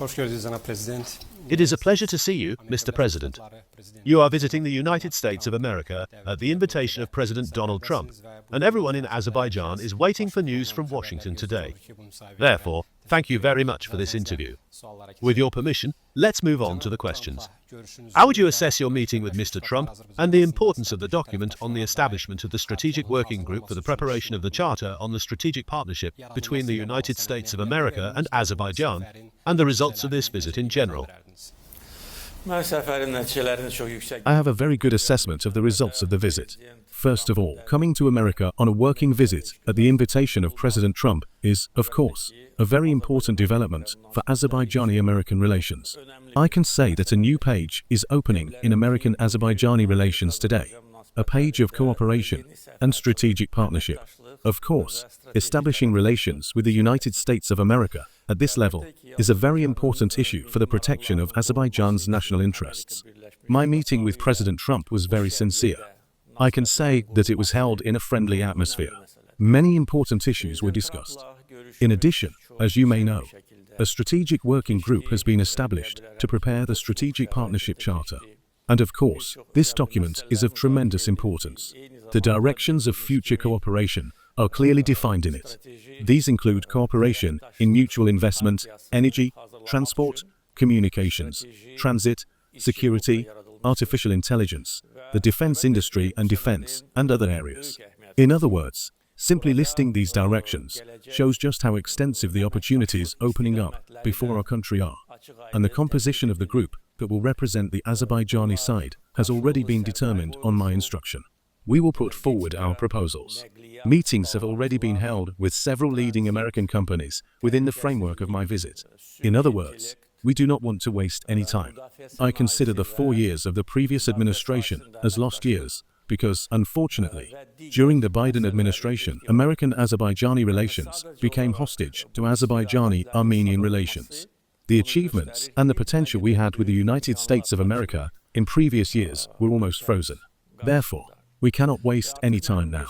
It is a pleasure to see you, Mr. President. You are visiting the United States of America at the invitation of President Donald Trump, and everyone in Azerbaijan is waiting for news from Washington today. Therefore, thank you very much for this interview. With your permission, let's move on to the questions. How would you assess your meeting with Mr. Trump and the importance of the document on the establishment of the Strategic Working Group for the preparation of the Charter on the Strategic Partnership between the United States of America and Azerbaijan, and the results of this visit in general? I have a very good assessment of the results of the visit. First of all, coming to America on a working visit at the invitation of President Trump is, of course, a very important development for Azerbaijani-American relations. I can say that a new page is opening in American-Azerbaijani relations today, a page of cooperation and strategic partnership. Of course, establishing relations with the United States of America at this level is a very important issue for the protection of Azerbaijan's national interests. My meeting with President Trump was very sincere. I can say that it was held in a friendly atmosphere. Many important issues were discussed. In addition, as you may know, a strategic working group has been established to prepare the Strategic Partnership Charter. And of course, this document is of tremendous importance. The directions of future cooperation are clearly defined in it. These include cooperation in mutual investment, energy, transport, communications, transit, security, artificial intelligence, the defense industry and other areas. In other words, simply listing these directions shows just how extensive the opportunities opening up before our country are. And the composition of the group that will represent the Azerbaijani side has already been determined on my instruction. We will put forward our proposals. Meetings have already been held with several leading American companies within the framework of my visit. In other words, we do not want to waste any time. I consider the 4 years of the previous administration as lost years because, unfortunately, during the Biden administration, American-Azerbaijani relations became hostage to Azerbaijani-Armenian relations. The achievements and the potential we had with the United States of America in previous years were almost frozen. Therefore, we cannot waste any time now.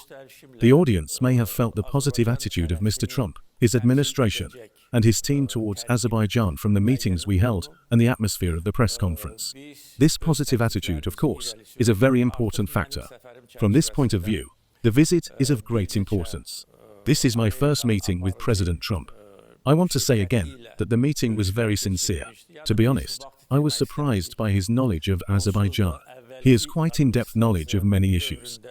The audience may have felt the positive attitude of Mr. Trump, his administration, and his team towards Azerbaijan from the meetings we held and the atmosphere of the press conference. This positive attitude, of course, is a very important factor. From this point of view, the visit is of great importance. This is my first meeting with President Trump. I want to say again that the meeting was very sincere. To be honest, I was surprised by his knowledge of Azerbaijan. He has quite in-depth knowledge of many issues.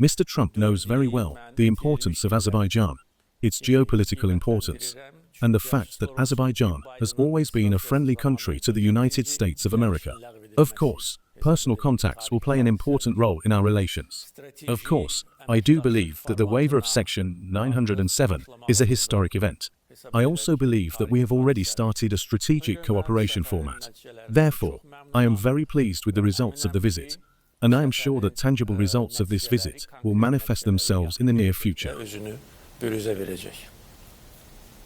Mr. Trump knows very well the importance of Azerbaijan, its geopolitical importance, and the fact that Azerbaijan has always been a friendly country to the United States of America. Of course, personal contacts will play an important role in our relations. Of course, I do believe that the waiver of Section 907 is a historic event. I also believe that we have already started a strategic cooperation format. Therefore, I am very pleased with the results of the visit, and I am sure that tangible results of this visit will manifest themselves in the near future.